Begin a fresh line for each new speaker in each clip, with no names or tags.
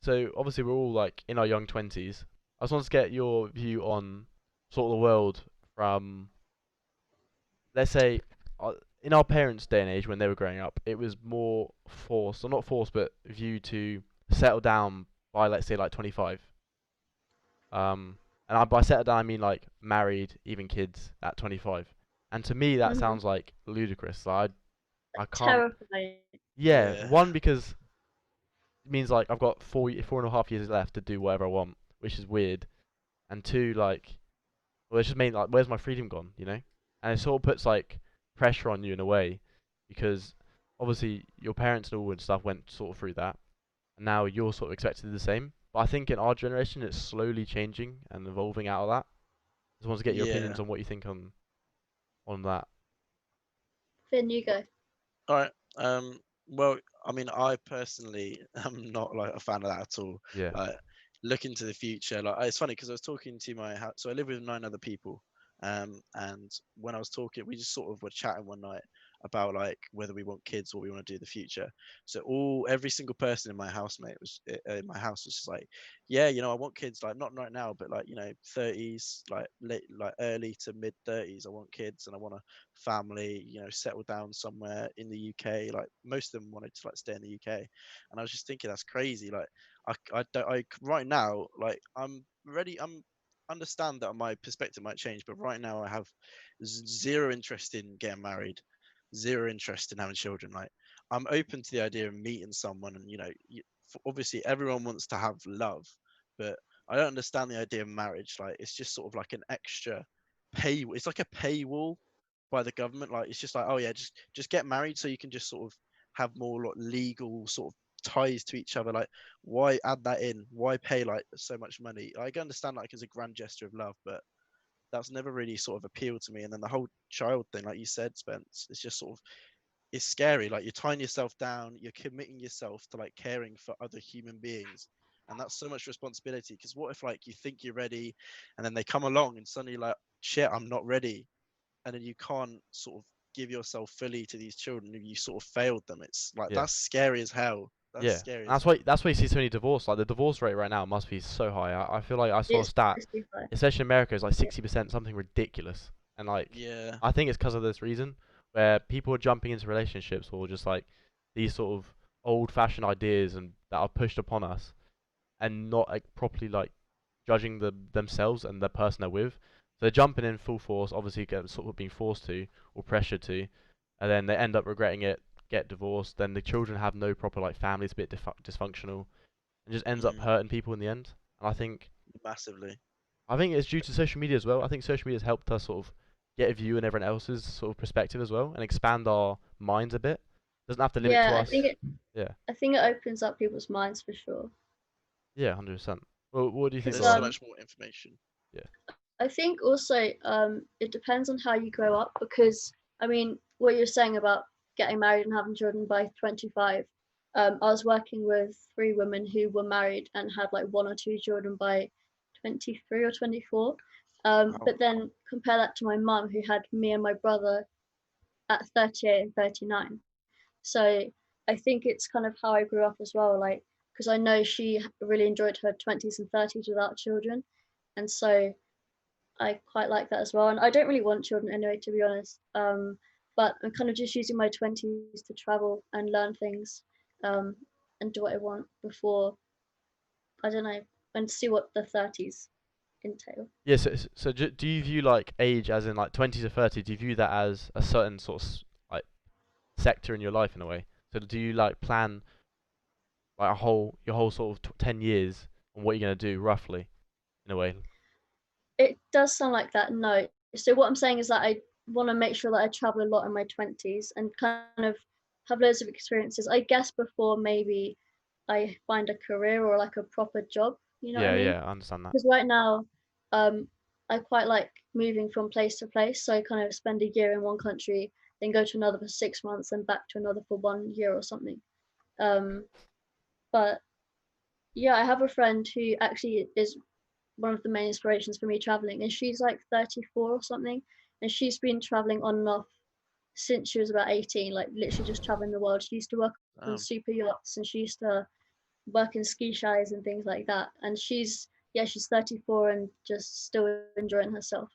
So obviously we're all like in our young twenties. I just want to get your view on sort of the world from, let's say, uh, in our parents' day and age when they were growing up, it was more forced, or not forced, but viewed to settle down by, let's say, like 25. Um, and by settle down I mean like married, even kids at 25. And to me that
Hmm.
sounds like ludicrous. Like I can't.
Terrifying.
Yeah,
Yeah.
one because it means like I've got 4.5 years left to do whatever I want, which is weird. And two, like, well, it's just mean like, where's my freedom gone? You know? And it sort of puts like pressure on you in a way, because obviously your parents and all and stuff went sort of through that, and now you're sort of expected to do the same. But I think in our generation, it's slowly changing and evolving out of that. Just want to get your opinions
Yeah.
on what you think on that.
Finn, you go.
All right. Well, I mean, I personally am not like a fan of that at all.
Yeah.
Like, look into the future. Like, it's funny because I was talking to my house. So I live with 9 other people. And when I was talking, we just sort of were chatting one night about like whether we want kids, what we want to do in the future. So every single person in my housemate was in my house was just like, yeah, I want kids. Like, not right now, but like, 30s, like late, like early to mid 30s. I want kids, and I want to family, settle down somewhere in the UK. Like, most of them wanted to like stay in the UK, and I was just thinking that's crazy. Like, I don't, right now, like, I'm ready. I'm understand that my perspective might change, but right now I have zero interest in getting married, zero interest in having children. Like, I'm open to the idea of meeting someone, and obviously everyone wants to have love, but I don't understand the idea of marriage. Like, it's just sort of like an extra pay. It's like a paywall by the government. Like, it's just like, oh yeah, just get married so you can just sort of have more like legal sort of ties to each other. Like, why add that in? Why pay like so much money? I can understand like as a grand gesture of love, but that's never really sort of appealed to me. And then the whole child thing, like you said, Spence, it's just sort of, it's scary. Like, you're tying yourself down, you're committing yourself to like caring for other human beings. And that's so much responsibility. Because what if like you think you're ready, and then they come along and suddenly like, shit, I'm not ready, and then you can't sort of give yourself fully to these children, and you sort of failed them. It's like,
Yeah.
that's scary as hell. That's
Yeah.
scary as
That's why
hell.
that's why you see so many divorce. Like the divorce rate right now must be so high. I feel like I saw a
It's
stat,
pretty high.
especially in America, is like 60%, something ridiculous. And like,
Yeah.
I think it's because of this reason, where people are jumping into relationships, or just like these sort of old-fashioned ideas and that are pushed upon us, and not like properly like judging themselves and the person they're with. So they're jumping in full force, obviously get sort of being forced to or pressured to, and then they end up regretting it, get divorced. Then the children have no proper like family, it's a bit dysfunctional, and just ends up
Mm,
hurting people in the end. And
massively.
I think it's due to social media as well. I think social media has helped us sort of get a view in everyone else's sort of perspective as well, and expand our minds a bit. Doesn't have to limit to
Yeah,
us. Yeah,
I think it opens up people's minds for sure.
yeah, 100%. Well, what do you think
Because
There's so
about
much more information.
that?
I think also it depends on how you grow up. Because I mean, what you're saying about getting married and having children by 25. I was working with three women who were married and had like one or two children by 23 or 24.
Wow.
But then compare that to my mum, who had me and my brother at 38 and 39. So I think it's kind of how I grew up as well. Like, because I know she really enjoyed her 20s and 30s without children. And so I quite like that as well. And I don't really want children anyway, to be honest. But I'm kind of just using my 20s to travel and learn things, um, and do what I want before, I don't know, and see what the 30s entail.
Yeah, so do you view like age as in like 20 to 30? Do you view that as a certain sort of like sector in your life in a way? So do you like plan like your whole sort of 10 years on what you're gonna do roughly in a way?
It does sound like that, no. So what I'm saying is that I want to make sure that I travel a lot in my 20s and kind of have loads of experiences. I guess before maybe I find a career or like a proper job, you know what I
Yeah,
mean?
yeah, I understand that.
Because right now, um, I quite like moving from place to place. So I kind of spend a year in one country, then go to another for 6 months, and back to another for 1 year or something. Um, but yeah, I have a friend who actually is one of the main inspirations for me traveling, and she's like 34 or something, and she's been traveling on and off since she was about 18, like literally just traveling the world. She used to work on
Um,
super yachts, and she used to working ski chalets and things like that. And she's 34 and just still enjoying herself.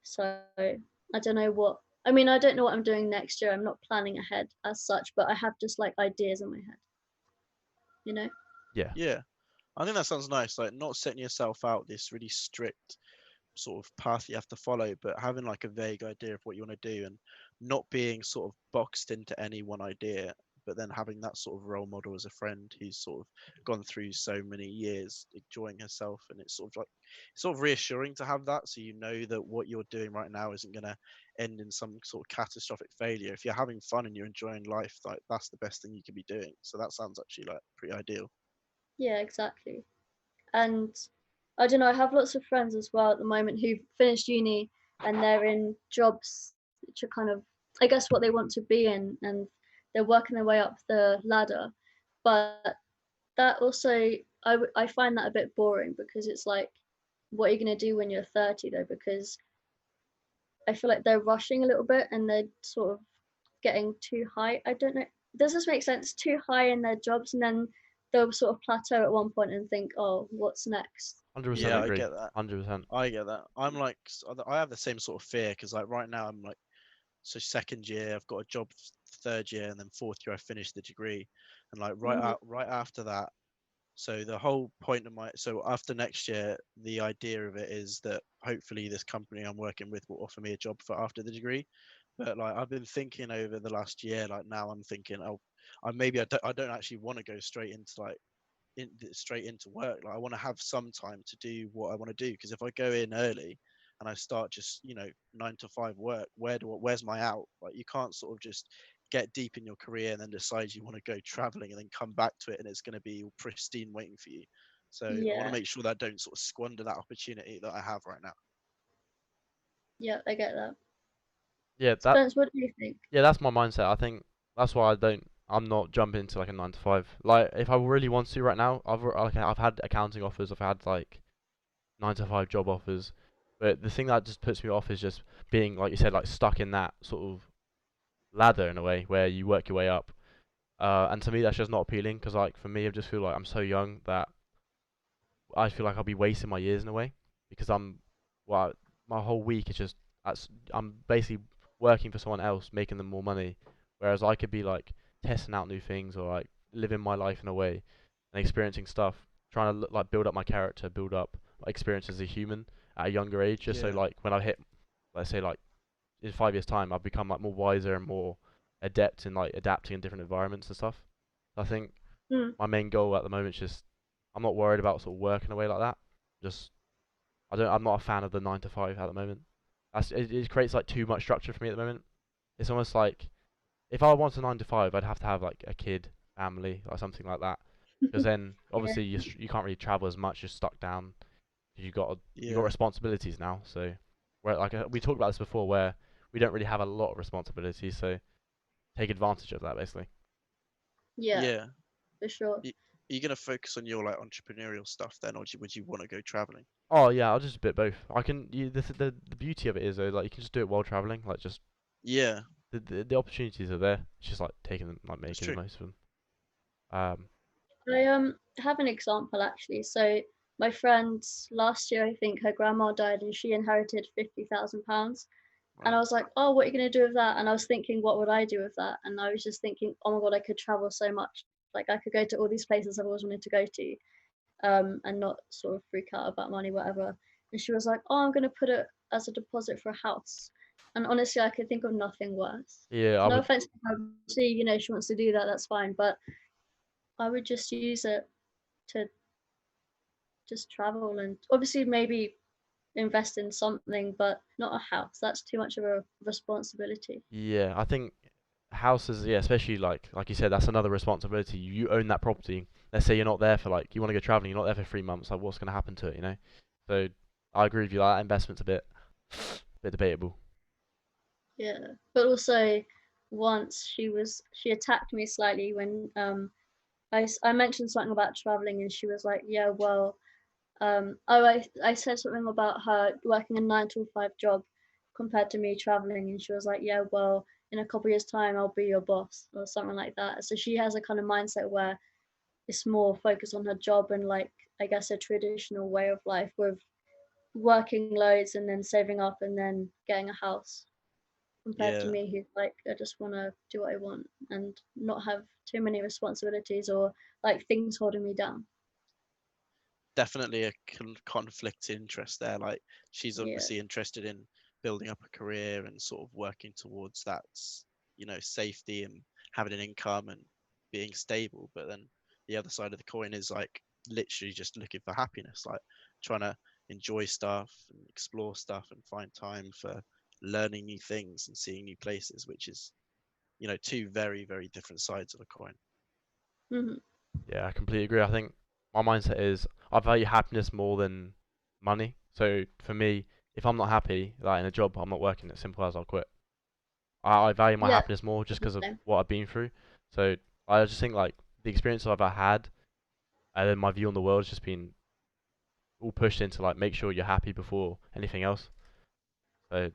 So I don't know what I mean, I don't know what I'm doing next year. I'm not planning ahead as such, but I have just like ideas in my head, you know?
Yeah.
Yeah, I think that sounds nice. Like not setting yourself out this really strict sort of path you have to follow, but having like a vague idea of what you want to do and not being sort of boxed into any one idea, but then having that sort of role model as a friend who's sort of gone through so many years enjoying herself. And it's sort of like sort of reassuring to have that, so you know that what you're doing right now isn't going to end in some sort of catastrophic failure. If you're having fun and you're enjoying life, like that's the best thing you could be doing. So that sounds actually like pretty ideal.
Yeah, exactly. And I don't know, I have lots of friends as well at the moment who've finished uni and they're in jobs which are kind of, I guess, what they want to be in, and they're working their way up the ladder. But that also, I find that a bit boring because it's like, what are you going to do when you're 30 though? Because I feel like they're rushing a little bit and they're sort of getting too high. I don't know. Does this make sense? Too high in their jobs, and then they'll sort of plateau at one point and think, oh, what's next?
100%
Yeah, I
agree.
get that.
100%.
I get that. I'm like, I have the same sort of fear because like right now I'm like, so second year I've got a job, third year, and then fourth year I finished the degree, and like
Mhm.
right after that. So the whole point of so after next year, the idea of it is that hopefully this company I'm working with will offer me a job for after the degree. But like I've been thinking over the last year, like now I'm thinking, oh, I don't actually want to go straight into like straight into work. Like I want to have some time to do what I want to do, because if I go in early and I start just 9 to 5 work, where's my out? Like you can't sort of just get deep in your career and then decide you want to go traveling and then come back to it and it's going to be all pristine waiting for you. So I want to
Yeah,
make sure that I don't sort of squander that opportunity that I have right now.
yeah, I get that.
Yeah,
Spence, what do you think?
that's my mindset. I think that's why I'm not jumping into like a 9 to 5. Like if I really want to right now, I've had accounting offers, I've had like 9 to 5 job offers. But the thing that just puts me off is just being, like you said, like stuck in that sort of ladder in a way where you work your way up. And to me, that's just not appealing because, like, for me, I just feel like I'm so young that I feel like I'll be wasting my years in a way because well, my whole week is just I'm basically working for someone else, making them more money, whereas I could be like testing out new things or like living my life in a way and experiencing stuff, trying to like build up my character, build up my experience as a human at a younger age, just so
Yeah.
like when I hit, let's say like in 5 years time, I've become like more wiser and more adept in like adapting in different environments and stuff. I think
Mm,
my main goal at the moment is just I'm not worried about sort of working away like that. Just I'm not a fan of the 9 to 5 at the moment. It creates like too much structure for me at the moment. It's almost like if I want a 9 to 5, I'd have to have like a kid, family, or something like that. Because then
yeah,
obviously you can't really travel as much. You're stuck down. You got
Yeah.
responsibilities now. So where like we talked about this before, where we don't really have a lot of responsibilities. So take advantage of that basically.
yeah,
Yeah.
for sure.
Y- Are you gonna focus on your like entrepreneurial stuff then, or would you want to go traveling?
Oh yeah, I'll just a bit both. The beauty of it is though, like you can just do it while traveling. Like just
Yeah,
the opportunities are there. It's just like taking them, like
that's
making the
true.
most of them. Um,
I have an example actually. So my friend last year, I think her grandma died and she inherited £50,000. And I
Wow.
was like, oh, what are you gonna do with that? And I was thinking, what would I do with that? And I was just thinking, oh my god, I could travel so much. Like I could go to all these places I've always wanted to go to, and not sort of freak out about money, whatever. And she was like, oh, I'm gonna put it as a deposit for a house. And honestly, I could think of nothing worse.
yeah, I
No
would.
offense to her, obviously, she wants to do that, that's fine. But I would just use it to just travel and obviously maybe invest in something, but not a house. That's too much of a responsibility.
Yeah, I think houses. Yeah, especially like you said, that's another responsibility. You own that property. Let's say you're not there for like you want to go traveling. You're not there for 3 months. Like what's gonna happen to it? You know. So I agree with you. That investment's a bit debatable.
Yeah. But also once she attacked me slightly when I mentioned something about traveling and she was like, yeah, well, I said something about her working a 9 to 5 job compared to me traveling, and she was like, yeah, well, in a couple years time I'll be your boss or something like that. So she has a kind of mindset where it's more focused on her job and like I guess a traditional way of life with working loads and then saving up and then getting a house compared to
Yeah,
me who's like I just want to do what I want and not have too many responsibilities or like things holding me down.
definitely a conflict interest there. Like she's
Yeah.
obviously interested in building up a career and sort of working towards that, safety and having an income and being stable. But then the other side of the coin is like literally just looking for happiness, like trying to enjoy stuff and explore stuff and find time for learning new things and seeing new places, which is, two very, very different sides of a coin.
Hmm.
Yeah, I completely agree. I think my mindset is I value happiness more than money. So for me, if I'm not happy, like in a job, I'm not working. It's simple as I'll quit. I value my
Yeah,
happiness more just
it's the
because of
same.
what I've been through. So I just think like the experience I've ever had, and then my view on the world has just been all pushed into like make sure you're happy before anything else. So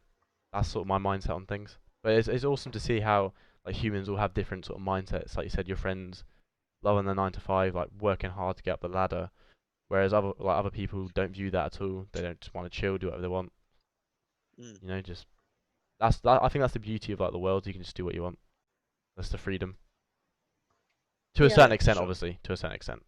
that's sort of my mindset on things. But it's awesome to see how like humans all have different sort of mindsets. Like you said, your friends loving their 9 to 5, like working hard to get up the ladder, whereas other people don't view that at all. They don't just want to chill, do whatever they want.
Mm,
Just I think that's the beauty of like the world. You can just do what you want. That's the freedom to a
Yeah.
certain
yeah, for
extent,
sure.
obviously. To a certain extent.